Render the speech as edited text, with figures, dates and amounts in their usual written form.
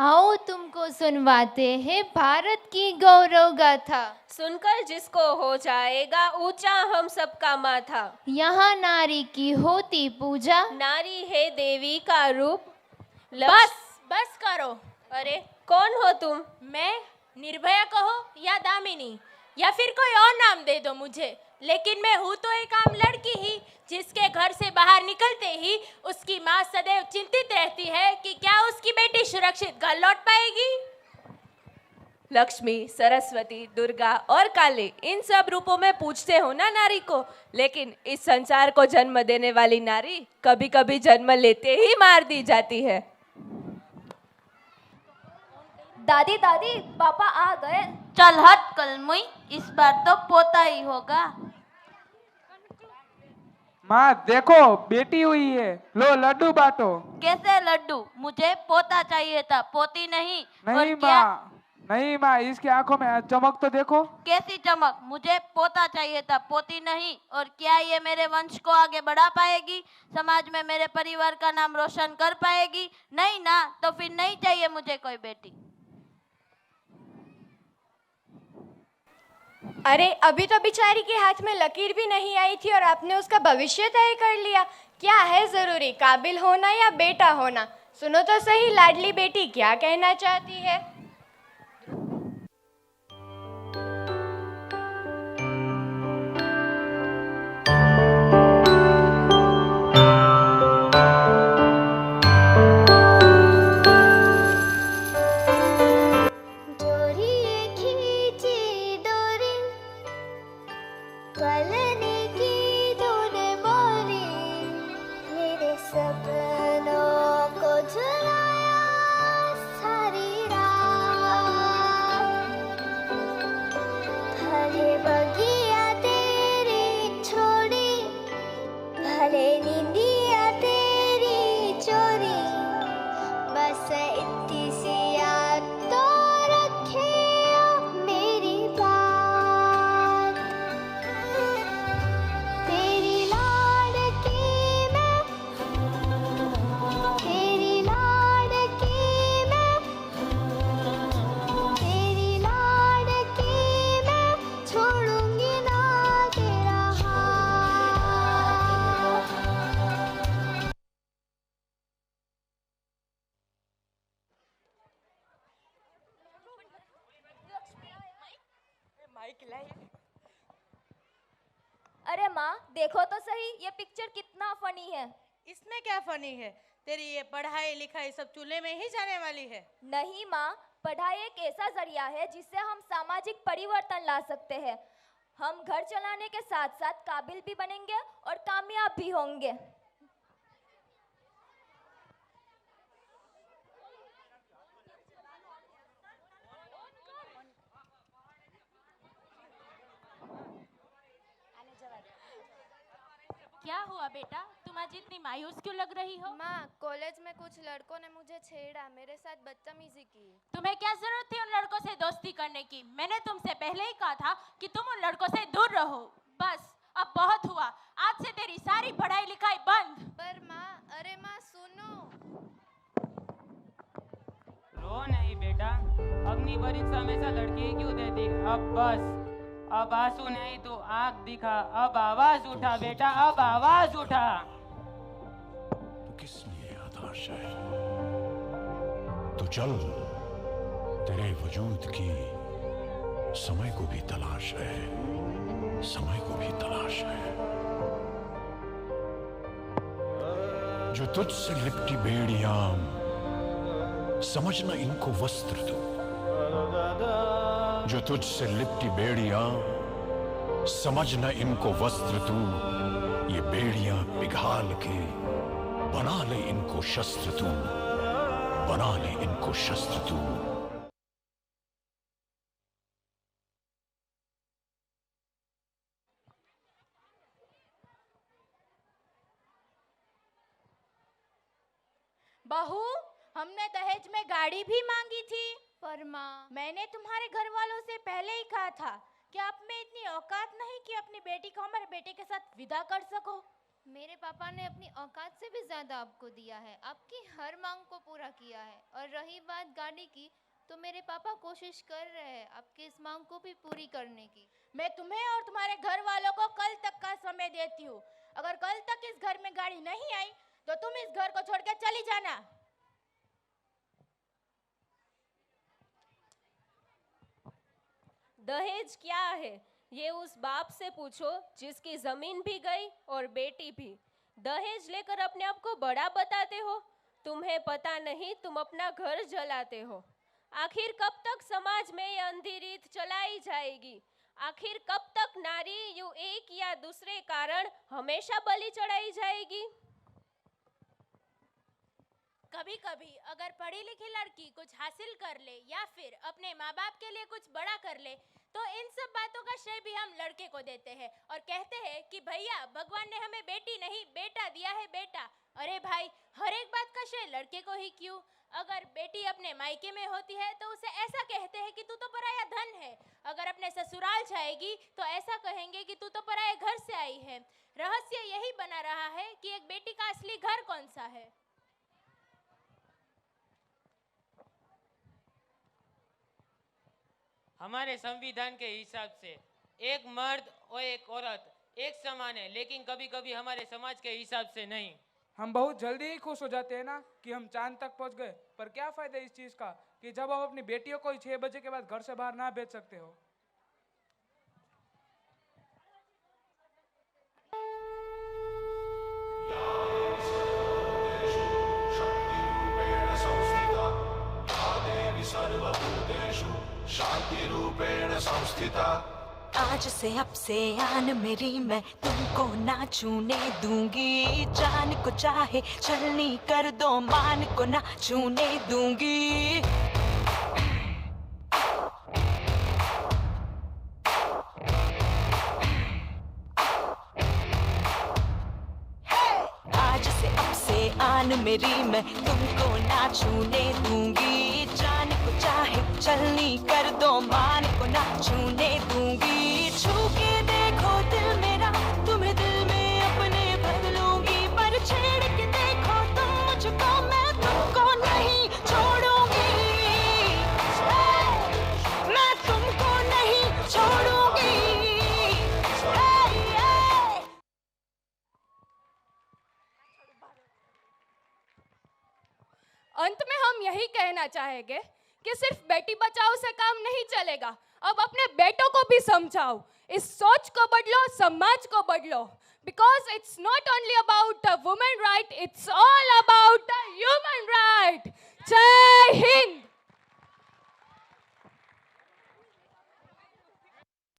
आओ तुमको सुनवाते हैं भारत की गौरव गाथा। सुनकर जिसको हो जाएगा ऊंचा हम सबका माथा। यहाँ नारी की होती पूजा, नारी है देवी का रूप। बस बस करो। अरे कौन हो तुम? मैं निर्भया कहो या दामिनी या फिर कोई और नाम दे दो मुझे, लेकिन मैं हूँ तो एक आम लड़की ही, जिसके घर से बाहर निकलते ही उसकी माँ सदैव चिंतित रहती है कि क्या उसकी बेटी सुरक्षित घर लौट पाएगी। लक्ष्मी, सरस्वती, दुर्गा और काली, इन सब रूपों में पूजते हो ना नारी को, लेकिन इस संसार को जन्म देने वाली नारी कभी कभी जन्म लेते ही मार दी जाती है। दादी दादी पापा आ गए। चल हट कलमुई, इस बार तो पोता ही होगा। माँ देखो बेटी हुई है, लो लड्डू बांटो। कैसे लड्डू? मुझे पोता चाहिए था, पोती नहीं। नहीं माँ, नहीं माँ, इसकी आंखों में चमक तो देखो। कैसी चमक? मुझे पोता चाहिए था, पोती नहीं। और क्या ये मेरे वंश को आगे बढ़ा पाएगी? समाज में मेरे परिवार का नाम रोशन कर पाएगी? नहीं ना, तो फिर नहीं चाहिए मुझे कोई बेटी। अरे अभी तो बेचारी के हाथ में लकीर भी नहीं आई थी और आपने उसका भविष्य तय कर लिया। क्या है जरूरी, काबिल होना या बेटा होना? सुनो तो सही, लाडली बेटी क्या कहना चाहती है। अरे माँ देखो तो सही, ये पिक्चर कितना फनी है। इसमें क्या फनी है? तेरी ये पढ़ाई लिखाई सब चूल्हे में ही जाने वाली है। नहीं माँ, पढ़ाई एक ऐसा जरिया है जिससे हम सामाजिक परिवर्तन ला सकते हैं। हम घर चलाने के साथ साथ काबिल भी बनेंगे और कामयाब भी होंगे। क्या हुआ बेटा, तुम आज इतनी मायूस क्यों लग रही हो? माँ, कॉलेज में कुछ लड़कों ने मुझे छेड़ा, मेरे साथ बदतमीजी की। तुम्हें क्या जरूरत थी उन लड़कों से दोस्ती करने की? मैंने तुमसे पहले ही कहा था कि तुम उन लड़कों से दूर रहो। बस अब बहुत हुआ, आज से तेरी सारी पढ़ाई लिखाई बंद। पर माँ, अरे माँ सुनो। रो नहीं बेटा, अग्नि परीक्षा हमेशा लड़की ही क्यों देती? अब बस, अब आंसू नहीं तो आंख दिखा, अब आवाज उठा बेटा, अब आवाज उठा। तो किस लिए हताश है? तो चल, तेरे वजूद की समय को भी तलाश है, समय को भी तलाश है। जो तुझसे लिपटी बेड़ियां, समझना इनको वस्त्र दो। जो तुझसे लिपटी बेड़ियां, समझना इनको वस्त्र तू। ये बेड़ियां पिघाल के बना ले इनको शस्त्र तू, बना ले इनको शस्त्र तू। बहू, हमने दहेज में गाड़ी भी मांगी थी। पर माँ, मैंने तुम्हारे घर वालों से पहले ही कहा था कि आप में इतनी औकात नहीं कि अपनी बेटी को हमारे बेटे के साथ विदा कर सको। मेरे पापा ने अपनी औकात से भी ज़्यादा आपको दिया है, आपकी हर मांग को पूरा किया है। और रही बात गाड़ी की, तो मेरे पापा कोशिश कर रहे हैं आपकी इस मांग को भी पूरी करने की। मैं तुम्हें और तुम्हारे घर वालों को कल तक का समय देती हूँ। अगर कल तक इस घर में गाड़ी नहीं आई तो तुम इस घर को छोड़कर चली जाना। दहेज क्या है ये उस बाप से पूछो जिसकी जमीन भी गई और बेटी भी। दहेज लेकर अपने आप को बड़ा बताते हो, तुम्हें पता नहीं तुम अपना घर जलाते हो। आखिर कब तक समाज में ये अंधी रीत चलाई जाएगी? आखिर कब तक नारी यूं एक या दूसरे कारण हमेशा बलि चढ़ाई जाएगी? कभी कभी अगर पढ़ी लिखी लड़की कुछ हासिल कर ले या फिर अपने माँ बाप के लिए कुछ बड़ा कर ले तो इन सब बातों का श्रेय भी हम लड़के को देते हैं और कहते हैं कि भैया भगवान ने हमें बेटी नहीं बेटा दिया है बेटा। अरे भाई, हर एक बात का श्रेय लड़के को ही क्यों? अगर बेटी अपने मायके में होती है तो उसे ऐसा कहते हैं कि तू तो पराया धन है। अगर अपने ससुराल जाएगी तो ऐसा कहेंगे कि तू तो पराये घर से आई है। रहस्य यही बना रहा है कि एक बेटी का असली घर कौन सा है। हमारे संविधान के हिसाब से एक मर्द और एक औरत एक समान है, लेकिन कभी कभी हमारे समाज के हिसाब से नहीं। हम बहुत जल्दी ही खुश हो जाते हैं ना कि हम चांद तक पहुंच गए, पर क्या फायदा इस चीज का कि जब हम अपनी बेटियों को 6 बजे के बाद घर से बाहर ना भेज सकते हो। शांति रूपेण संस्थिता। आज से अब से आन मेरी मैं तुमको ना छूने दूंगी। जान को चाहे छलनी कर दो, मान को ना छूने दूंगी। आज से अब से आन मेरी मैं तुमको ना छूने दूंगी। जान को चाहे छलनी कर दो, मान को ना छूने दूंगी। छू के देखो दिल मेरा, तुम्हें दिल में अपने भर लूंगी। पर छेड़ के देखो तुम मुझको, मैं तुमको नहीं छोड़ूंगी। मैं तुमको नहीं छोड़ूंगी। अंत में हम यही कहना चाहेंगे कि सिर्फ बेटी बचाओ से काम नहीं चलेगा, अब अपने बेटों को भी समझाओ। इस सोच को बदलो, समाज को बदलो। Because it's not only about the women right, it's all about the human right. जय हिंद।